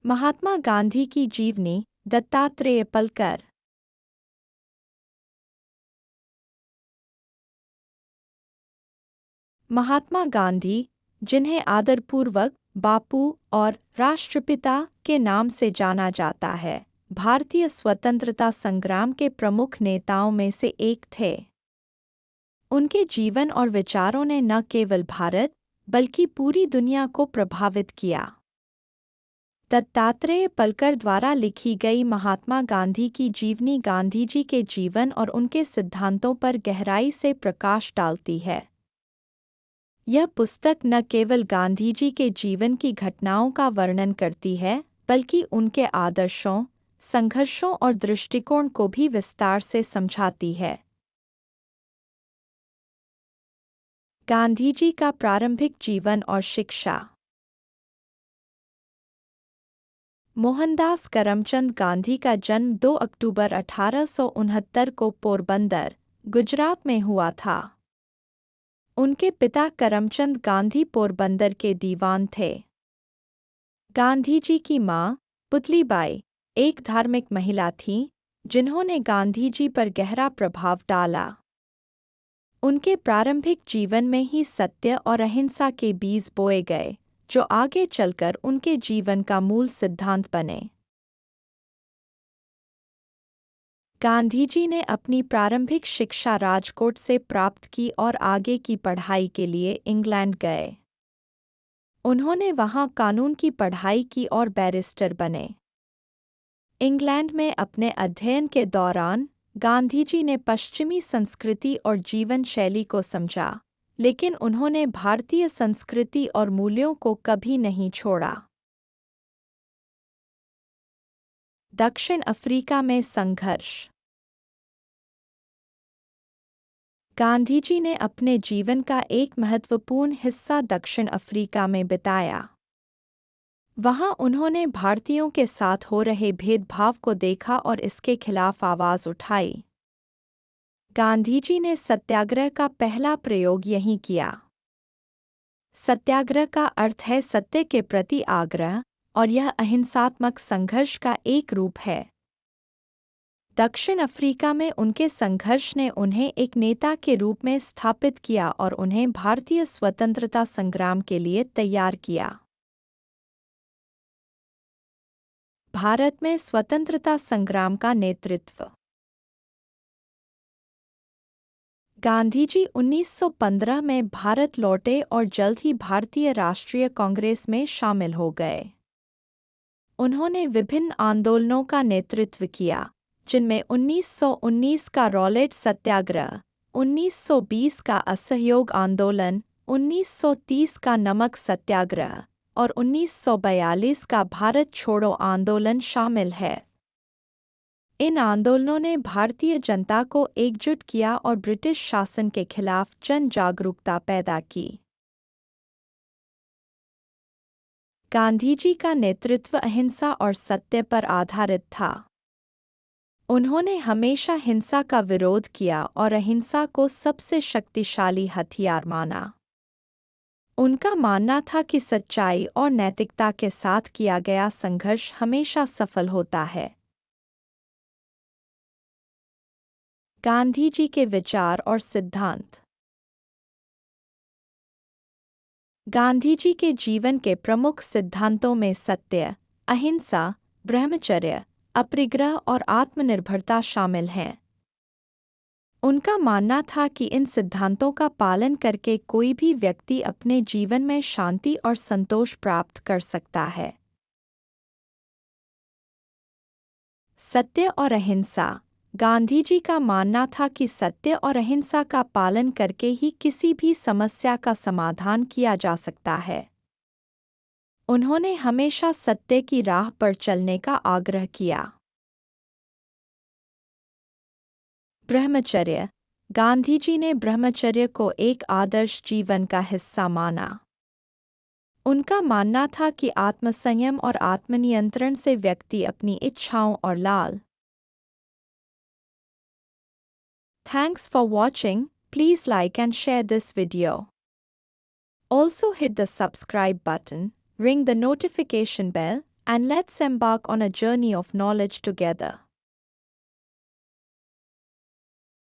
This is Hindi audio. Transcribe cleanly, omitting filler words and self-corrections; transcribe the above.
महात्मा गांधी की जीवनी, दत्तात्रेय पलकर। महात्मा गांधी, जिन्हें आदरपूर्वक बापू और राष्ट्रपिता के नाम से जाना जाता है, भारतीय स्वतंत्रता संग्राम के प्रमुख नेताओं में से एक थे। उनके जीवन और विचारों ने न केवल भारत बल्कि पूरी दुनिया को प्रभावित किया। दत्तात्रेय पलकर द्वारा लिखी गई महात्मा गांधी की जीवनी गांधी जी के जीवन और उनके सिद्धांतों पर गहराई से प्रकाश डालती है। यह पुस्तक न केवल गांधी जी के जीवन की घटनाओं का वर्णन करती है, बल्कि उनके आदर्शों, संघर्षों और दृष्टिकोण को भी विस्तार से समझाती है। गांधी जी का प्रारंभिक जीवन और शिक्षा। मोहनदास करमचंद गांधी का जन्म 2 अक्टूबर 1869 को पोरबंदर, गुजरात में हुआ था। उनके पिता करमचंद गांधी पोरबंदर के दीवान थे। गांधी जी की मां, पुतलीबाई, एक धार्मिक महिला थीं, जिन्होंने गांधी जी पर गहरा प्रभाव डाला। उनके प्रारंभिक जीवन में ही सत्य और अहिंसा के बीज बोए गए, जो आगे चलकर उनके जीवन का मूल सिद्धांत बने। गांधी जी ने अपनी प्रारंभिक शिक्षा राजकोट से प्राप्त की और आगे की पढ़ाई के लिए इंग्लैंड गए। उन्होंने वहां कानून की पढ़ाई की और बैरिस्टर बने। इंग्लैंड में अपने अध्ययन के दौरान गांधी जी ने पश्चिमी संस्कृति और जीवन शैली को समझा, लेकिन उन्होंने भारतीय संस्कृति और मूल्यों को कभी नहीं छोड़ा। दक्षिण अफ्रीका में संघर्ष। गांधी जी ने अपने जीवन का एक महत्वपूर्ण हिस्सा दक्षिण अफ्रीका में बिताया। वहां उन्होंने भारतीयों के साथ हो रहे भेदभाव को देखा और इसके खिलाफ आवाज उठाई। गांधी जी ने सत्याग्रह का पहला प्रयोग यहीं किया। सत्याग्रह का अर्थ है सत्य के प्रति आग्रह, और यह अहिंसात्मक संघर्ष का एक रूप है। दक्षिण अफ्रीका में उनके संघर्ष ने उन्हें एक नेता के रूप में स्थापित किया और उन्हें भारतीय स्वतंत्रता संग्राम के लिए तैयार किया। भारत में स्वतंत्रता संग्राम का नेतृत्व। गांधी जी 1915 में भारत लौटे और जल्द ही भारतीय राष्ट्रीय कांग्रेस में शामिल हो गए। उन्होंने विभिन्न आंदोलनों का नेतृत्व किया, जिनमें 1919 का रॉलेट सत्याग्रह, 1920 का असहयोग आंदोलन, 1930 का नमक सत्याग्रह और 1942 का भारत छोड़ो आंदोलन शामिल है। इन आंदोलनों ने भारतीय जनता को एकजुट किया और ब्रिटिश शासन के खिलाफ जन जागरूकता पैदा की। गांधी जी का नेतृत्व अहिंसा और सत्य पर आधारित था। उन्होंने हमेशा हिंसा का विरोध किया और अहिंसा को सबसे शक्तिशाली हथियार माना। उनका मानना था कि सच्चाई और नैतिकता के साथ किया गया संघर्ष हमेशा सफल होता है। गांधी जी के विचार और सिद्धांत। गांधी जी के जीवन के प्रमुख सिद्धांतों में सत्य, अहिंसा, ब्रह्मचर्य, अपरिग्रह और आत्मनिर्भरता शामिल हैं। उनका मानना था कि इन सिद्धांतों का पालन करके कोई भी व्यक्ति अपने जीवन में शांति और संतोष प्राप्त कर सकता है। सत्य और अहिंसा। गांधी जी का मानना था कि सत्य और अहिंसा का पालन करके ही किसी भी समस्या का समाधान किया जा सकता है। उन्होंने हमेशा सत्य की राह पर चलने का आग्रह किया। ब्रह्मचर्य। गांधी जी ने ब्रह्मचर्य को एक आदर्श जीवन का हिस्सा माना। उनका मानना था कि आत्मसंयम और आत्मनियंत्रण से व्यक्ति अपनी इच्छाओं और लाल। Thanks for watching. Please like and share this video. Also hit the subscribe button, ring the notification bell, and let's embark on a journey of knowledge together.